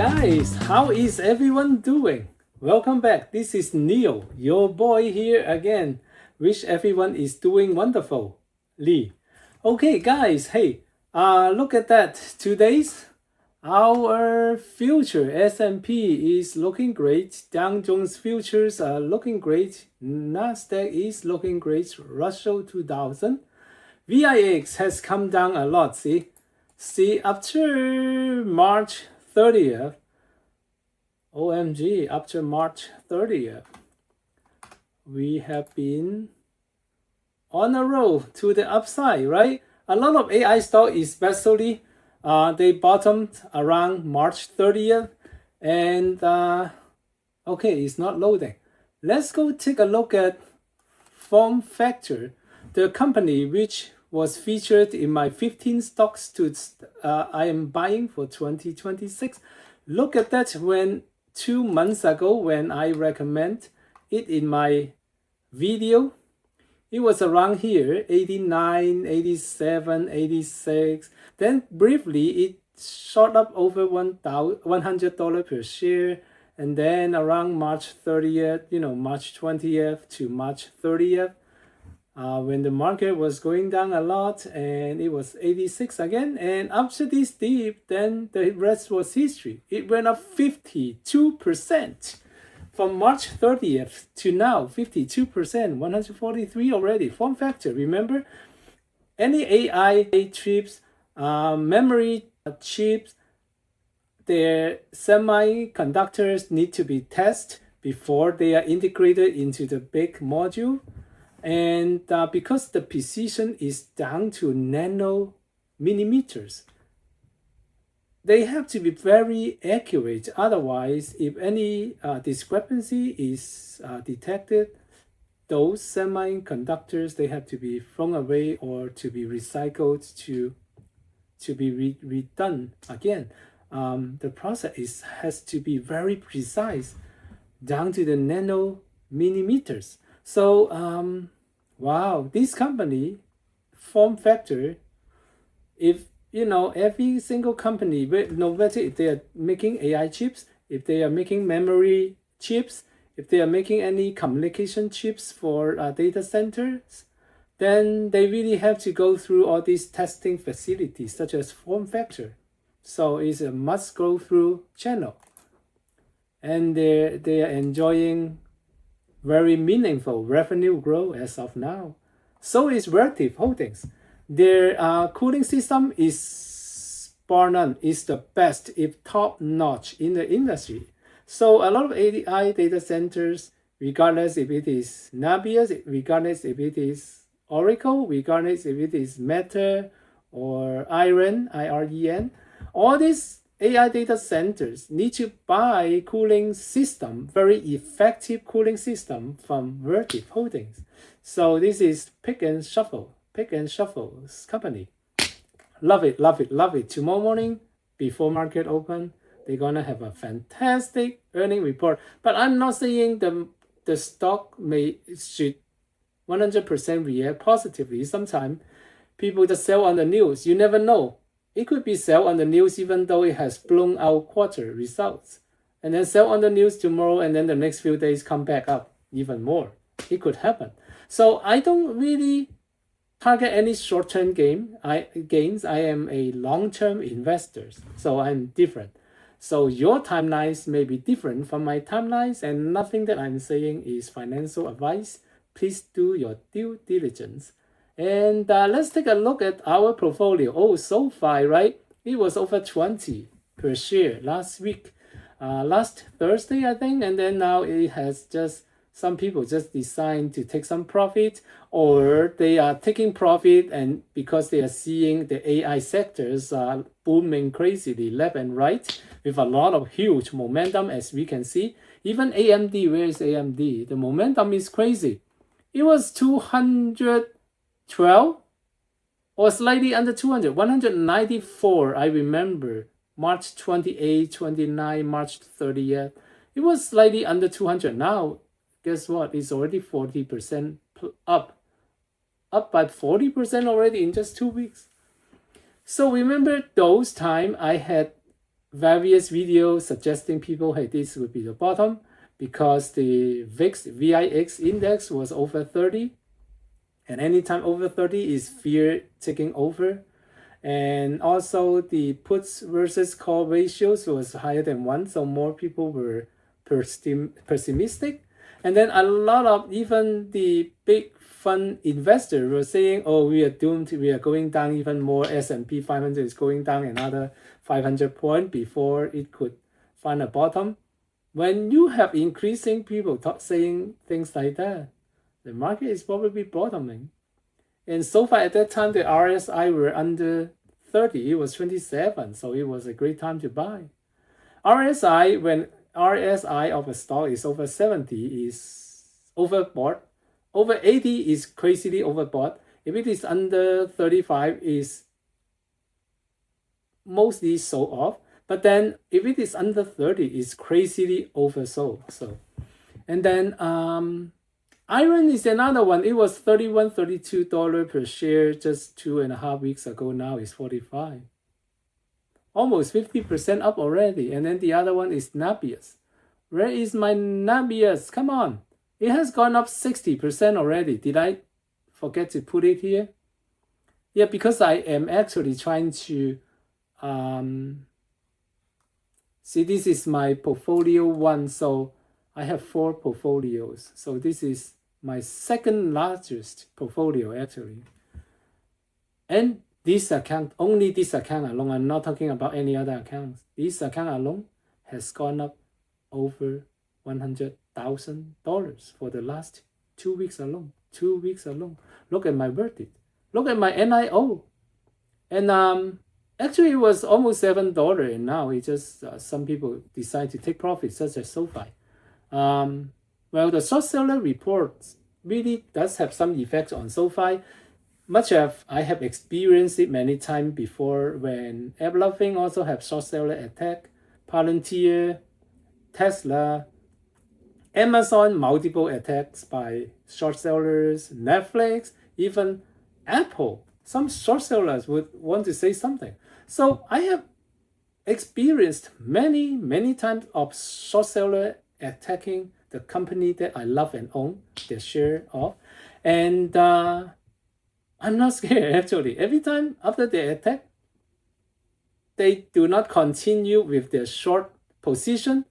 guys, how is everyone doing? Welcome back. This is Neil, your boy here again. Wish everyone is doing wonderful. Lee. Okay, guys, hey, look at that. Today's our future S&P is looking great. Dow Jones futures are looking great. Nasdaq is looking great. Russell 2000. VIX has come down a lot. See, after March 30th, OMG, after March 30th, we have been on a roll to the upside, right? A lot of AI stock, especially, they bottomed around March 30th, and okay, it's not loading. Let's go take a look at Form Factor, the company which was featured in my 15 stocks I am buying for 2026. Look at that. When 2 months ago, when I recommend it in my video, it was around here, 89, 87, 86. Then briefly, it shot up over $100 per share. And then around March 30th, March 20th to March 30th, when the market was going down a lot, and it was 86 again. And after this dip, then the rest was history. It went up 52%. From March 30th to now, 52%, 143 already. Form Factor, remember? Any AI chips, memory chips, their semiconductors need to be tested before they are integrated into the big module. And because the precision is down to nanomillimeters, they have to be very accurate. Otherwise, if any discrepancy is detected, those semiconductors, they have to be thrown away or to be recycled to be redone again. The process has to be very precise, down to the nanomillimeters. So, wow, this company, Form Factor, if every single company, no matter if they are making AI chips, if they are making memory chips, if they are making any communication chips for data centers, then they really have to go through all these testing facilities, such as Form Factor. So it's a must go through channel. And they are enjoying very meaningful revenue growth as of now. So is Relative Holdings. Their cooling system is bar none, is the best, if top notch in the industry. So a lot of AI data centers, regardless if it is Navius, regardless if it is Oracle, regardless if it is Meta or IREN, all these AI data centers need to buy cooling system, very effective cooling system from Relative Holdings. So this is pick and shuffle's company. Love it. Tomorrow morning, before market open, they're gonna have a fantastic earning report. But I'm not saying the stock should 100% react positively. Sometimes people just sell on the news. You never know. It could be sell on the news even though it has blown out quarter results. And then sell on the news tomorrow, and then the next few days come back up even more. It could happen. So I don't really target any short-term gains. I am a long-term investor, so I'm different. So your timelines may be different from my timelines, and nothing that I'm saying is financial advice. Please do your due diligence. And let's take a look at our portfolio. Oh, SoFi, right? It was over 20 per share last week, last Thursday, I think. And then now it has some people just decide to take some profit, or they are taking profit and because they are seeing the AI sectors booming crazily left and right with a lot of huge momentum, as we can see. Even AMD, where is AMD? The momentum is crazy. It was 212 or slightly under 200, 194, I remember, March 28, 29, March 30th. It was slightly under 200. Now, guess what? It's already 40% up by 40% already in just 2 weeks. So remember those time I had various videos suggesting people, hey, this would be the bottom because the VIX index was over 30, and anytime over 30 is fear taking over. And also the puts versus call ratios was higher than 1, so more people were pessimistic. And then a lot of even the big fund investors were saying, oh, we are doomed, we are going down even more. S&P 500 is going down another 500 points before it could find a bottom. When you have increasing people saying things like that, the market is probably bottoming. And so far at that time, the RSI were under 30. It was 27, so it was a great time to buy. RSI, when RSI of a stock is over 70, is overbought. Over 80 is crazily overbought. If it is under 35, is mostly sold off. But then if it is under 30, it's crazily oversold. So, and then iron is another one. It was $31, $32 per share just 2.5 weeks ago. Now it's 45. Almost 50% up already. And then the other one is Nabius. Where is my Nabius? Come on. It has gone up 60% already. Did I forget to put it here? Yeah, because I am actually trying to see, this is my portfolio one. So I have 4 portfolios. So this is my second largest portfolio actually. And this account, only this account alone, I'm not talking about any other accounts. This account alone has gone up over $100,000 for the last 2 weeks alone. 2 weeks alone. Look at my verdict. Look at my NIO. And actually it was almost $7, and now it just some people decide to take profits, such as SoFi. Well, the short seller reports really does have some effects on SoFi. Much of I have experienced it many times before when AppLovin also have short seller attack, Palantir, Tesla, Amazon, multiple attacks by short sellers, Netflix, even Apple. Some short sellers would want to say something. So I have experienced many times of short seller attacking the company that I love and own their share of. And I'm not scared actually. Every time after they attack, they do not continue with their short position.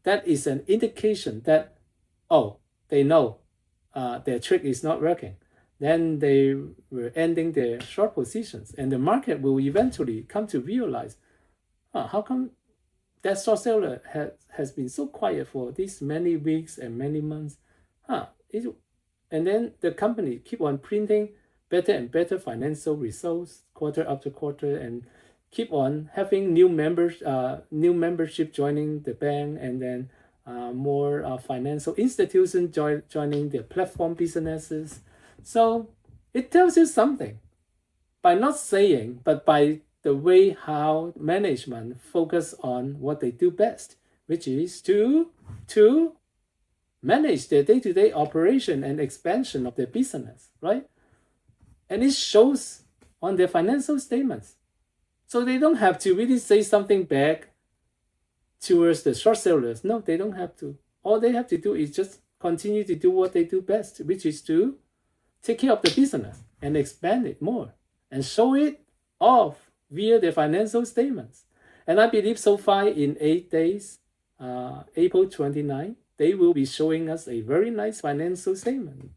That is an indication that, oh, they know their trick is not working. Then they were ending their short positions, and the market will eventually come to realize, how come that short seller has been so quiet for these many weeks and many months? And then the company keep on printing better and better financial results quarter after quarter, and keep on having new members, new membership joining the bank, and then more financial institutions joining their platform businesses. So it tells you something by not saying, but by the way how management focus on what they do best, which is to manage their day-to-day operation and expansion of their business, right? And it shows on their financial statements. So they don't have to really say something back towards the short sellers. No, they don't have to. All they have to do is just continue to do what they do best, which is to take care of the business and expand it more and show it off via their financial statements. And I believe so far in 8 days, April 29, they will be showing us a very nice financial statement.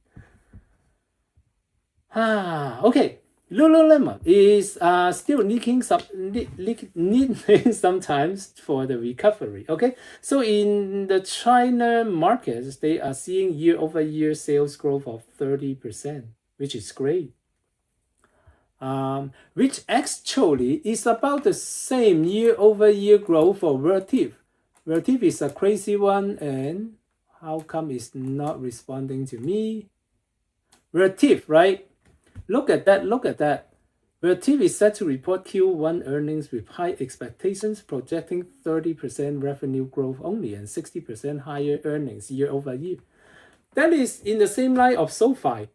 Okay. Lululemon is still needing sometimes for the recovery. Okay, so in the China markets, they are seeing year-over-year sales growth of 30%, which is great. Which actually is about the same year-over-year growth for Vertiv. Vertiv is a crazy one, and how come it's not responding to me? Vertiv, right? Look at that. Vertiv is set to report Q1 earnings with high expectations, projecting 30% revenue growth only and 60% higher earnings year over year. That is in the same line of SoFi.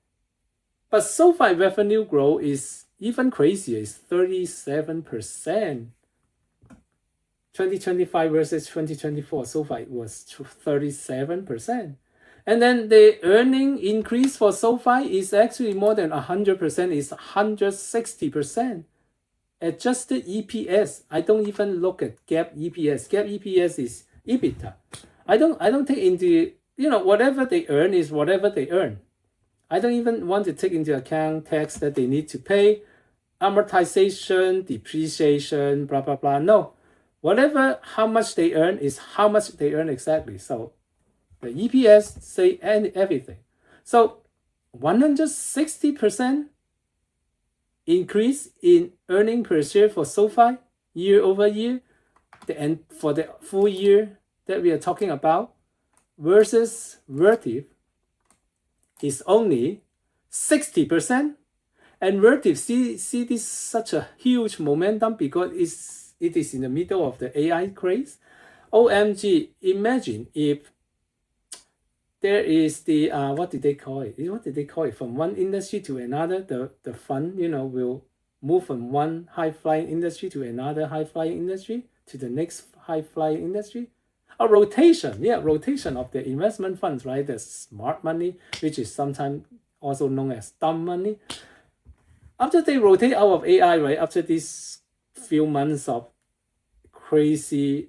But SoFi revenue growth is even crazier, it's 37%. 2025 versus 2024, so far it was 37%. And then the earning increase for SoFi is actually more than 100%, is 160%. Adjusted EPS, I don't even look at GAAP EPS. GAAP EPS is EBITDA. I don't take into, whatever they earn is whatever they earn. I don't even want to take into account tax that they need to pay, amortization, depreciation, blah, blah, blah. No, whatever, how much they earn is how much they earn exactly. So the EPS say everything. So 160% increase in earning per share for SoFi year over year, and for the full year that we are talking about, versus Vertiv is only 60%. And Vertiv see this such a huge momentum because it is in the middle of the AI craze. OMG, imagine if there is the what did they call it? What did they call it? From one industry to another, the fund will move from one high flying industry to another high flying industry to the next high flying industry. A rotation, rotation of the investment funds, right? The smart money, which is sometimes also known as dumb money. After they rotate out of AI, right? After these few months of crazy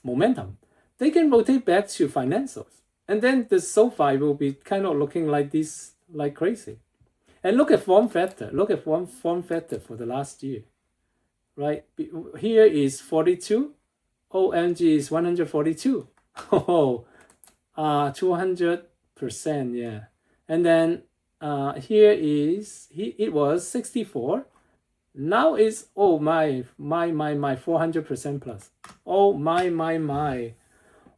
momentum, they can rotate back to financials. And then the SoFi will be kind of looking like this, like crazy. And look at form factor. Look at form factor for the last year, right? Here is 42. OMG is 142. Oh, 200%, yeah. And then here is it was 64. Now it's my 400% plus. Oh my.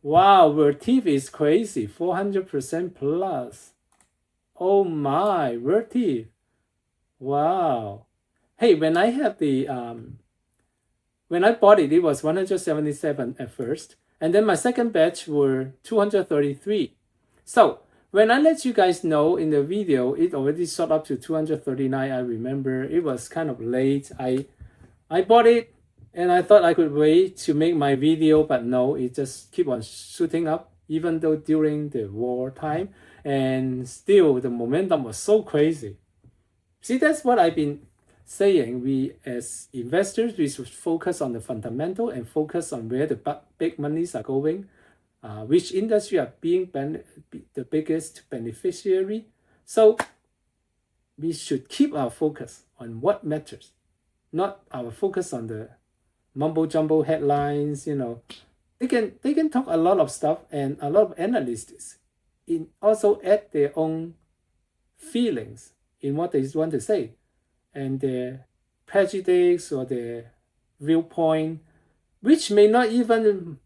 Wow, Vertiv is crazy. 400% plus. Oh my, Vertiv. Wow. Hey, when I had the when I bought it, it was 177 at first, and then my second batch were 233. So when I let you guys know in the video, it already shot up to 239. I remember it was kind of late. I bought it and I thought I could wait to make my video, but no, it just keep on shooting up, even though during the war time, and still the momentum was so crazy. See, that's what I've been saying. We as investors, we should focus on the fundamental and focus on where the big monies are going, which industry are being the biggest beneficiary. So we should keep our focus on what matters, not our focus on the mumbo jumbo headlines. They can talk a lot of stuff, and a lot of analysts also add their own feelings in what they want to say, and their prejudice or their viewpoint, which may not even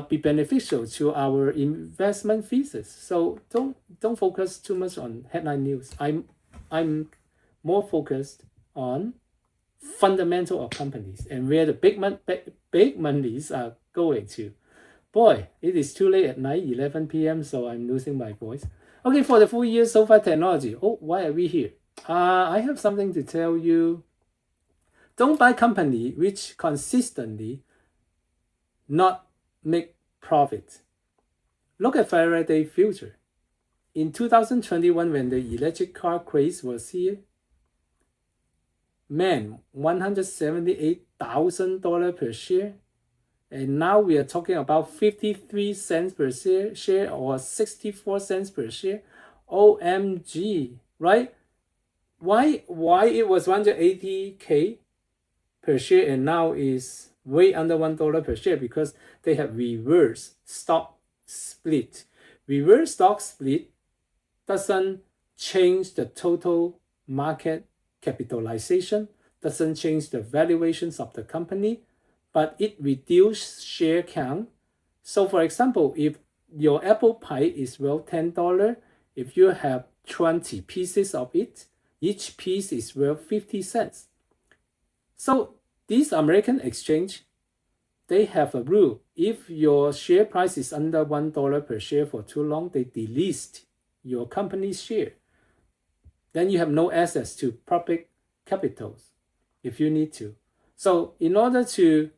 be beneficial to our investment thesis. So don't focus too much on headline news. I'm more focused on fundamental of companies and where the big monies are going to. Boy, it is too late at night, 11 p.m., so I'm losing my voice. Okay, for the full year SoFi Technology. Oh, why are we here? I have something to tell you. Don't buy company which consistently not make profit. Look at Faraday Future. In 2021, when the electric car craze was here, man, $178,000 per share. And now we are talking about 53 cents per share or 64 cents per share. OMG, right? Why it was 180K per share and now is way under $1 per share? Because they have reverse stock split. Reverse stock split doesn't change the total market capitalization, doesn't change the valuations of the company, but it reduces share count. So for example, if your apple pie is worth $10, if you have 20 pieces of it, each piece is worth 50 cents. So this American exchange, they have a rule. If your share price is under $1 per share for too long, they delist your company's share. Then you have no access to public capitals if you need to. So in order to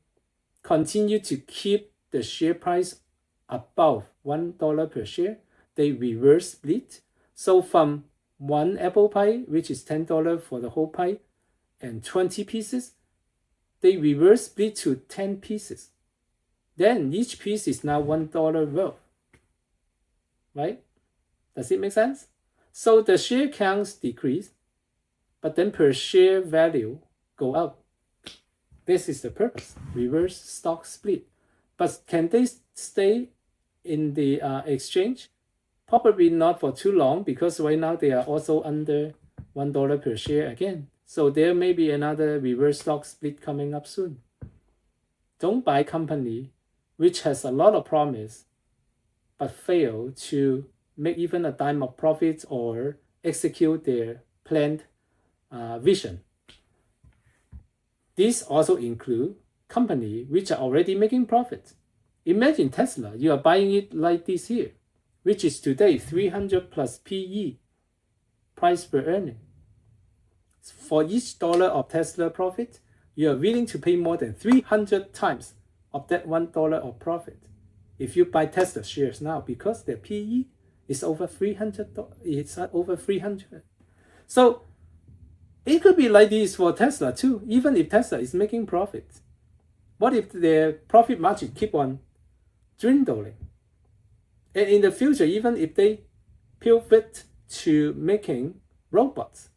continue to keep the share price above $1 per share, they reverse split. So from one apple pie, which is $10 for the whole pie, and 20 pieces, they reverse split to 10 pieces. Then each piece is now $1 worth, right? Does it make sense? So the share counts decrease, but then per share value go up. This is the purpose, reverse stock split. But can they stay in the exchange? Probably not for too long, because right now they are also under $1 per share again. So there may be another reverse stock split coming up soon. Don't buy company which has a lot of promise but fail to make even a dime of profits or execute their planned vision. These also include companies which are already making profits. Imagine Tesla, you are buying it like this here, which is today 300 plus PE, price per earning. For each dollar of Tesla profit, you are willing to pay more than 300 times of that $1 of profit if you buy Tesla shares now, because their PE is over 300. It's over 300. So it could be like this for Tesla too, even if Tesla is making profits. What if their profit margin keep on dwindling? And in the future, even if they pivot to making robots,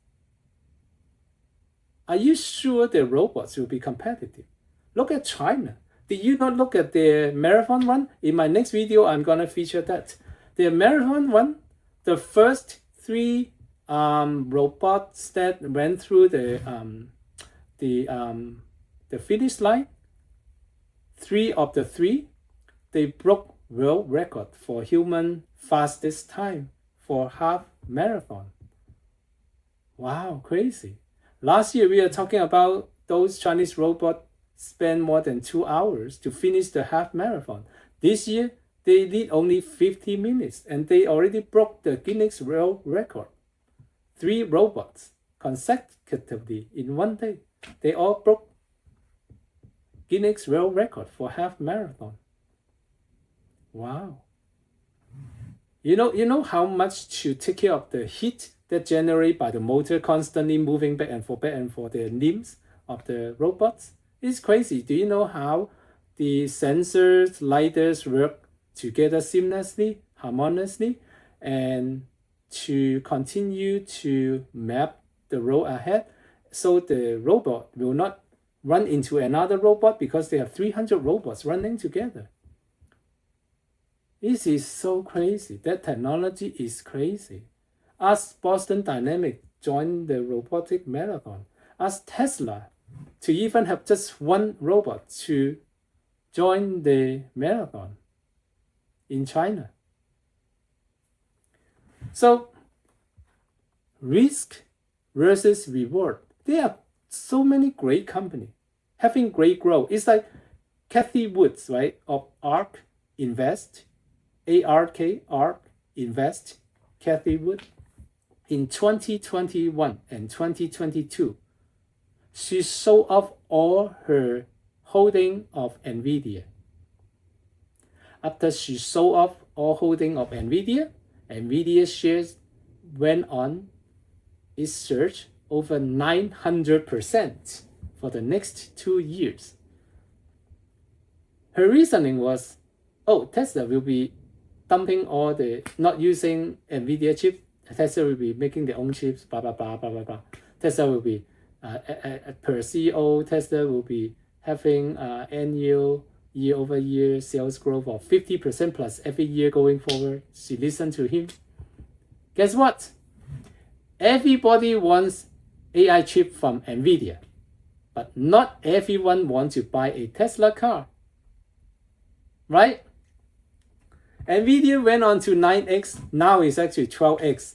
are you sure the robots will be competitive? Look at China. Did you not look at their marathon run? In my next video, I'm gonna feature that. Their marathon run, the first three robots that went through the finish line, three of the three, they broke world record for human fastest time for half marathon. Wow, crazy. Last year we are talking about those Chinese robots spend more than 2 hours to finish the half marathon. This year they did only 50 minutes and they already broke the Guinness World Record. 3 robots consecutively in one day. They all broke Guinness World Record for half marathon. Wow. You know how much to take care of the heat that generated by the motor constantly moving back and forth the limbs of the robots? It's crazy. Do you know how the sensors, lidars work together seamlessly, harmoniously, and to continue to map the road ahead, so the robot will not run into another robot, because they have 300 robots running together. This is so crazy. That technology is crazy. Ask Boston Dynamics join the robotic marathon. Ask Tesla to even have just one robot to join the marathon in China. So, risk versus reward. There are so many great companies having great growth. It's like Kathy Woods, right, of ARK Invest, ARK, ARK Invest, Kathy Wood. In 2021 and 2022, she sold off all her holding of NVIDIA. After she sold off all holding of NVIDIA, NVIDIA shares went on its surge over 900% for the next 2 years. Her reasoning was, oh, Tesla will be dumping all the, not using NVIDIA chips. Tesla will be making their own chips, blah, blah, blah, blah, blah, blah. Tesla will be, per CEO, Tesla will be having annual year-over-year sales growth of 50% plus every year going forward. She listened to him. Guess what? Everybody wants AI chip from NVIDIA, but not everyone wants to buy a Tesla car, right? NVIDIA went on to 9x, now it's actually 12x.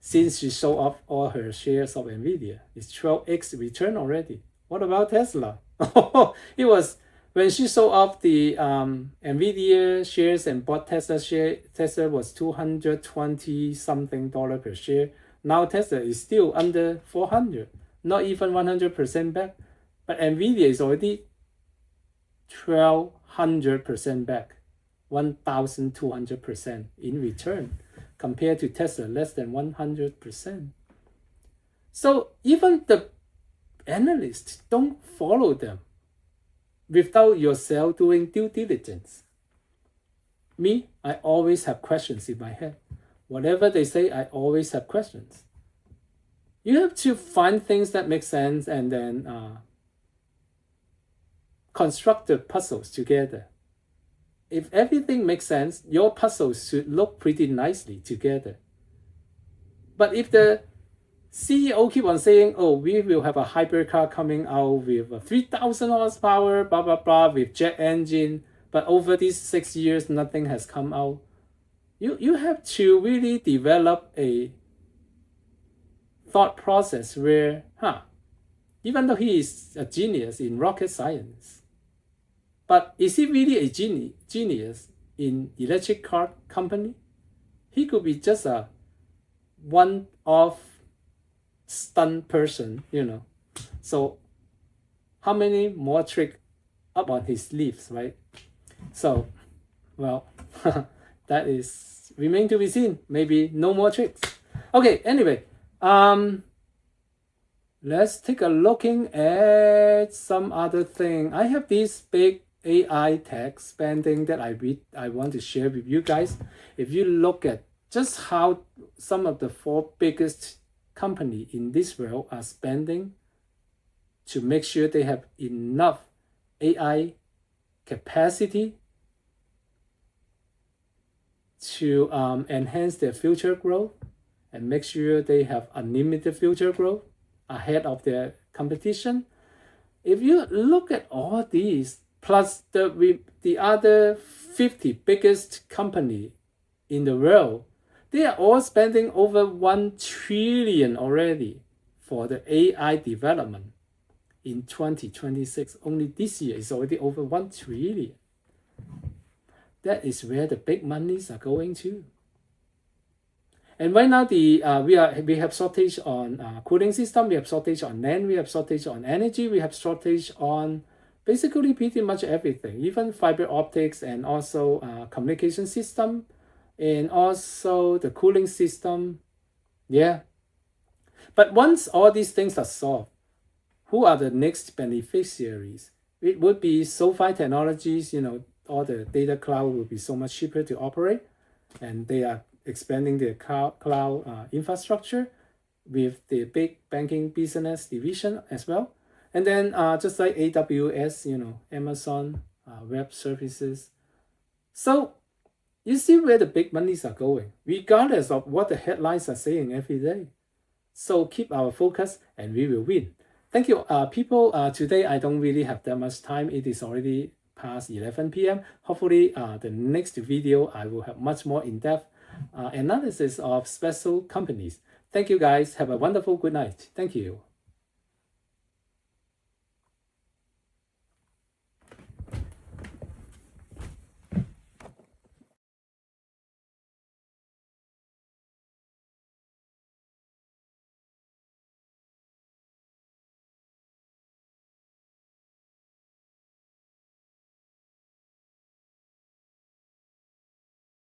Since she sold off all her shares of NVIDIA, it's 12x return already. What about Tesla? It was when she sold off the NVIDIA shares and bought Tesla share. Tesla was $220 something per share. Now Tesla is still under 400, not even 100% back. But NVIDIA is already 1,200% back, 1,200% in return, compared to Tesla less than 100%. So even the analysts don't follow them without yourself doing due diligence. Me, I always have questions in my head. Whatever they say, I always have questions. You have to find things that make sense and then construct the puzzles together. If everything makes sense, your puzzles should look pretty nicely together. But if the CEO keep on saying, oh, we will have a hybrid car coming out with a 3,000 horsepower, blah, blah, blah, with jet engine, but over these 6 years, nothing has come out. You have to really develop a thought process where, even though he is a genius in rocket science, but is he really a genius in electric car company? He could be just a one-off stunt person, So how many more tricks up on his sleeves, right? So, well, that is remain to be seen. Maybe no more tricks. Okay, anyway, let's take a looking at some other thing. I have this big AI tech spending that I want to share with you guys. If you look at just how some of the 4 biggest companies in this world are spending to make sure they have enough AI capacity to enhance their future growth and make sure they have unlimited future growth ahead of their competition. If you look at all these, plus the other 50 biggest company in the world, they are all spending over 1 trillion already for the AI development in 2026. Only this year is already over 1 trillion. That is where the big monies are going to. And right now, we have shortage on cooling system, we have shortage on NAND, we have shortage on energy, we have shortage on basically pretty much everything, even fiber optics and also communication system, and also the cooling system. Yeah. But once all these things are solved, who are the next beneficiaries? It would be SoFi Technologies, all the data cloud will be so much cheaper to operate, and they are expanding their cloud infrastructure with the big banking business division as well. And then just like AWS, Amazon Web Services. So you see where the big monies are going, regardless of what the headlines are saying every day. So keep our focus and we will win. Thank you, people. Today I don't really have that much time. It is already past 11 p.m. Hopefully, the next video I will have much more in-depth analysis of special companies. Thank you guys. Have a wonderful good night. Thank you.